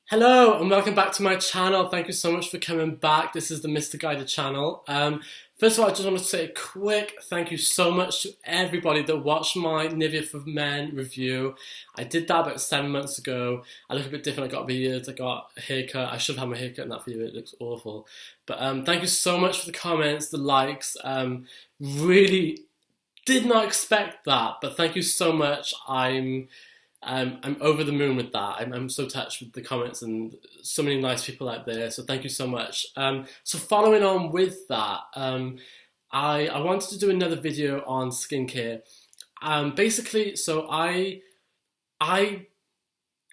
Hello and welcome back to my channel. Thank you so much for coming back. This is the Mr. Guided channel. First of all, I just want to say a quick thank you so much to everybody that watched my Nivea for Men review. I did that about 7 months ago. I look a bit different. I got a beard, I got a haircut. I should have had my haircut in that video. It looks awful. But thank you so much for the comments, the likes. Really did not expect that, but thank you so much. I'm over the moon with that. I'm so touched with the comments and so many nice people out there. So thank you so much. So following on with that, I wanted to do another video on skincare. Basically, so I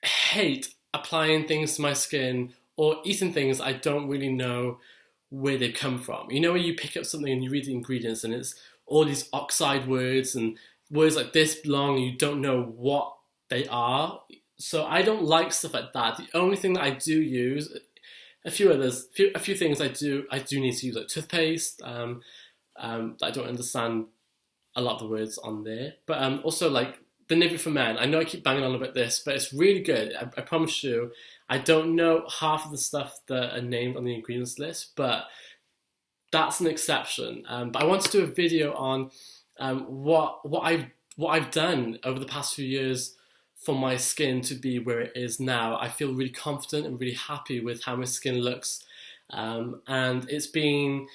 hate applying things to my skin or eating things I don't really know where they come from. You know, when you pick up something and you read the ingredients and it's all these oxide words and words like this long and you don't know what they are. So I don't like stuff like that. The only thing that I do use, a few things I do need to use, like toothpaste. I don't understand a lot of the words on there, but also like the Nivea for Men. I know I keep banging on about this, but it's really good. I promise you. I don't know half of the stuff that are named on the ingredients list, but that's an exception. But I want to do a video on what I've done over the past few years for my skin to be where it is now. I feel really confident and really happy with how my skin looks. And it's been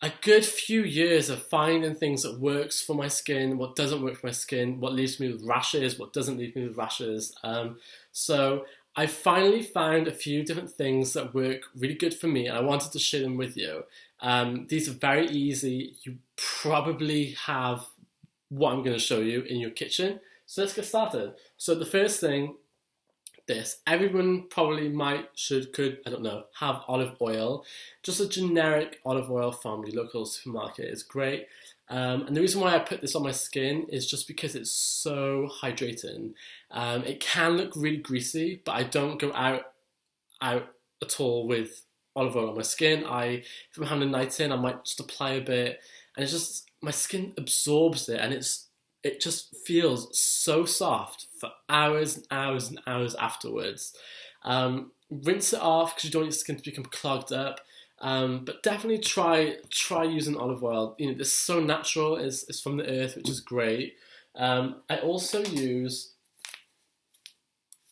a good few years of finding things that works for my skin, what doesn't work for my skin, what leaves me with rashes, what doesn't leave me with rashes. So I finally found a few different things that work really good for me, and I wanted to share them with you. These are very easy. You probably have what I'm going to show you in your kitchen. So let's get started. So the first thing, everyone probably could, I don't know, have olive oil. Just a generic olive oil from your local supermarket is great. And the reason why I put this on my skin is just because it's so hydrating. It can look really greasy, but I don't go out at all with olive oil on my skin. If I'm having a night in, I might just apply a bit, and it's just, my skin absorbs it, and it just feels so soft for hours and hours and hours afterwards. Rinse it off because you don't want your skin to become clogged up. But definitely try using olive oil. You know, it's so natural. It's from the earth, which is great. I also use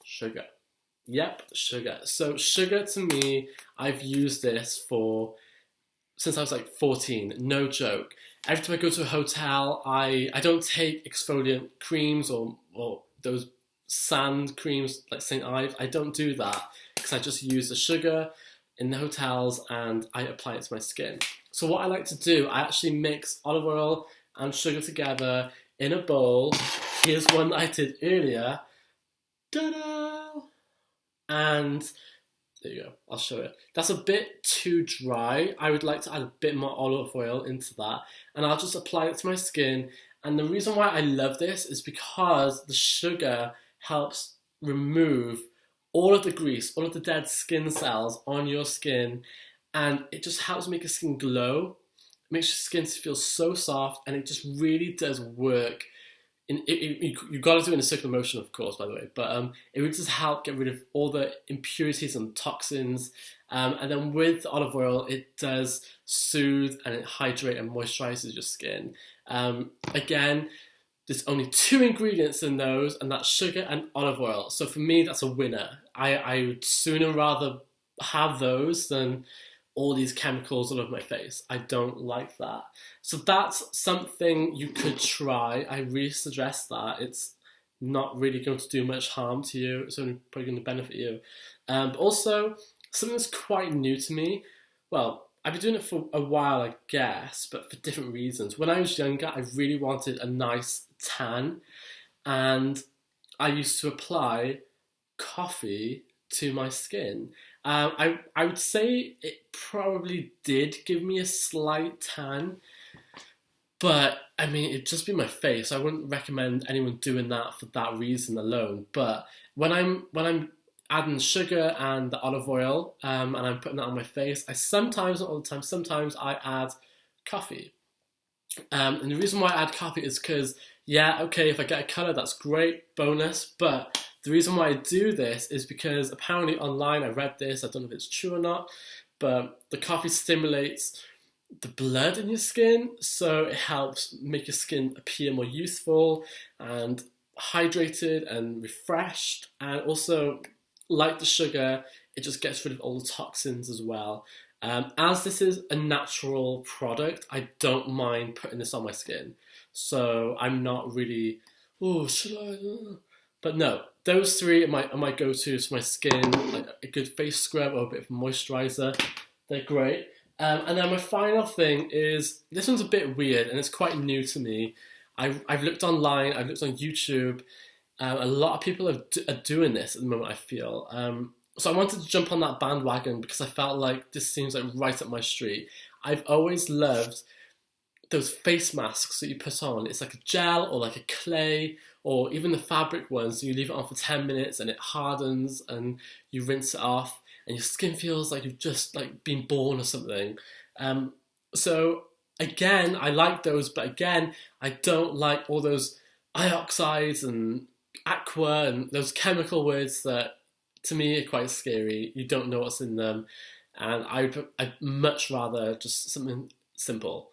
sugar. Yep, sugar. So sugar, to me, I've used this since I was like 14. No joke. Every time I go to a hotel, I don't take exfoliant creams or those sand creams like St. Ives. I don't do that because I just use the sugar in the hotels and I apply it to my skin. So what I like to do, I actually mix olive oil and sugar together in a bowl. Here's one that I did earlier. Ta-da! And there you go, I'll show it. That's a bit too dry. I would like to add a bit more olive oil into that, and I'll just apply it to my skin. And the reason why I love this is because the sugar helps remove all of the grease, all of the dead skin cells on your skin, and it just helps make your skin glow. It makes your skin feel so soft, and it just really does work. You've got to do it in a circular motion, of course, by the way, but it would just help get rid of all the impurities and toxins. And then with olive oil, it does soothe and it hydrates and moisturizes your skin. Again, there's only 2 ingredients in those, and that's sugar and olive oil. So for me, that's a winner. I would sooner rather have those than all these chemicals all over my face. I don't like that. So that's something you could try. I really suggest that. It's not really going to do much harm to you. It's only probably going to benefit you. But also, something that's quite new to me. Well, I've been doing it for a while, I guess, but for different reasons. When I was younger, I really wanted a nice tan, and I used to apply coffee to my skin. I would say it probably did give me a slight tan, but I mean, it'd just be my face. I wouldn't recommend anyone doing that for that reason alone. But when I'm adding sugar and the olive oil, and I'm putting that on my face, I sometimes, not all the time, sometimes I add coffee. And the reason why I add coffee is because, yeah, okay, if I get a colour, that's great, bonus, but The reason why I do this is because apparently online, I read this, I don't know if it's true or not, but the coffee stimulates the blood in your skin, so it helps make your skin appear more youthful and hydrated and refreshed, and also, like the sugar, it just gets rid of all the toxins as well. As this is a natural product, I don't mind putting this on my skin. So I'm not really, oh, should I? But no, those three are my go-tos for my skin, like a good face scrub or a bit of moisturiser. They're great. And then my final thing is, this one's a bit weird and it's quite new to me. I've looked online, I've looked on YouTube. A lot of people are doing this at the moment, I feel. So I wanted to jump on that bandwagon because I felt like this seems like right up my street. I've always loved those face masks that you put on. It's like a gel or like a clay or even the fabric ones. You leave it on for 10 minutes and it hardens and you rinse it off and your skin feels like you've just like been born or something. So again, I like those, but again, I don't like all those ioxides and aqua and those chemical words that to me are quite scary. You don't know what's in them, and I'd much rather just something simple.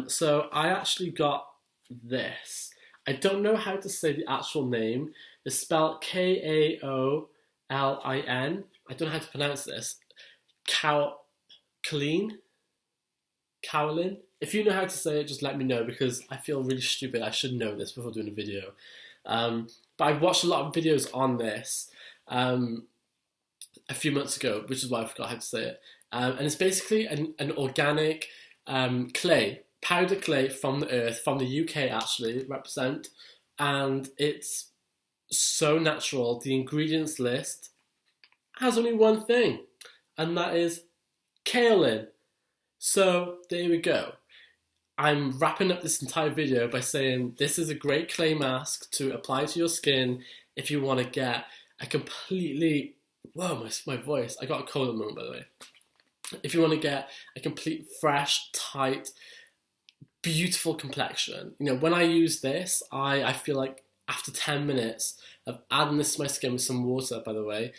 So I actually got this. I don't know how to say the actual name. It's spelled Kaolin. I don't know how to pronounce this. Kaolin. If you know how to say it, just let me know because I feel really stupid. I should know this before doing a video. But I watched a lot of videos on this a few months ago, which is why I forgot how to say it. And it's basically an organic clay, powder clay from the earth, from the UK actually, represent. And it's so natural. The ingredients list has only one thing, and that is kaolin. So there we go. I'm wrapping up this entire video by saying this is a great clay mask to apply to your skin if you want to get a completely, whoa, my voice, I got a cold at the moment by the way. If you want to get a complete, fresh, tight, beautiful complexion. You know, when I use this, I feel like after 10 minutes of adding this to my skin with some water, by the way,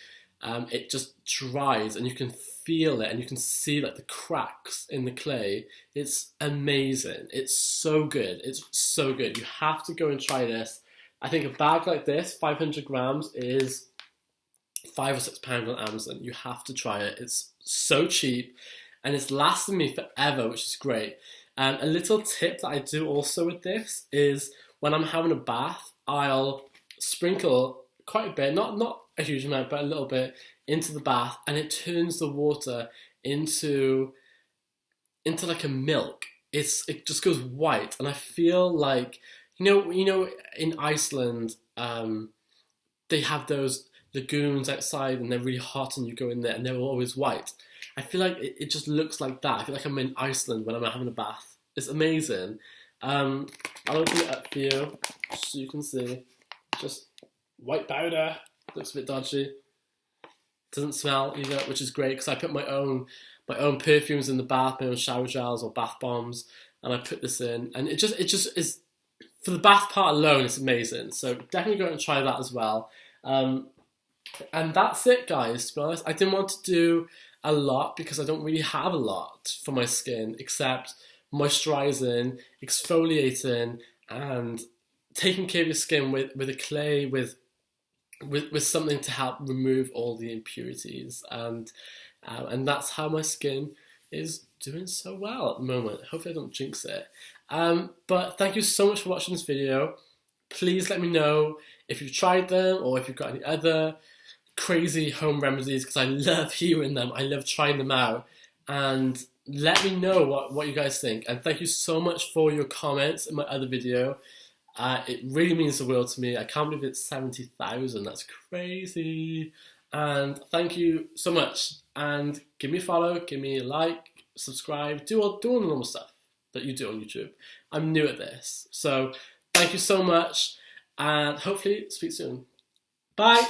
it just dries and you can feel it and you can see like the cracks in the clay. It's amazing. It's so good. It's so good. You have to go and try this. I think a bag like this, 500 grams, is £5 or £6 on Amazon. You have to try it. It's so cheap and it's lasted me forever, which is great. A little tip that I do also with this is when I'm having a bath, I'll sprinkle quite a bit, not a huge amount, but a little bit into the bath, and it turns the water into like a milk. It just goes white, and I feel like you know in Iceland they have those lagoons outside, and they're really hot, and you go in there, and they're always white. I feel like it just looks like that. I feel like I'm in Iceland when I'm having a bath. It's amazing. I'll open it up for you so you can see. Just white powder. Looks a bit dodgy. Doesn't smell either, which is great because I put my own perfumes in the bath, my own shower gels or bath bombs, and I put this in, and it just is, for the bath part alone, it's amazing. So definitely go and try that as well. And that's it, guys. To be honest, I didn't want to do a lot because I don't really have a lot for my skin except moisturizing, exfoliating, and taking care of your skin with a clay with something to help remove all the impurities, and that's how my skin is doing so well at the moment. Hopefully I don't jinx it. But thank you so much for watching this video. Please let me know if you've tried them or if you've got any other crazy home remedies, because I love hearing them. I love trying them out, and let me know what you guys think. And thank you so much for your comments in my other video. It really means the world to me. I can't believe it's 70,000. That's crazy. And thank you so much. And give me a follow, give me a like, subscribe, do all the normal stuff that you do on YouTube. I'm new at this. So thank you so much. And hopefully speak soon. Bye.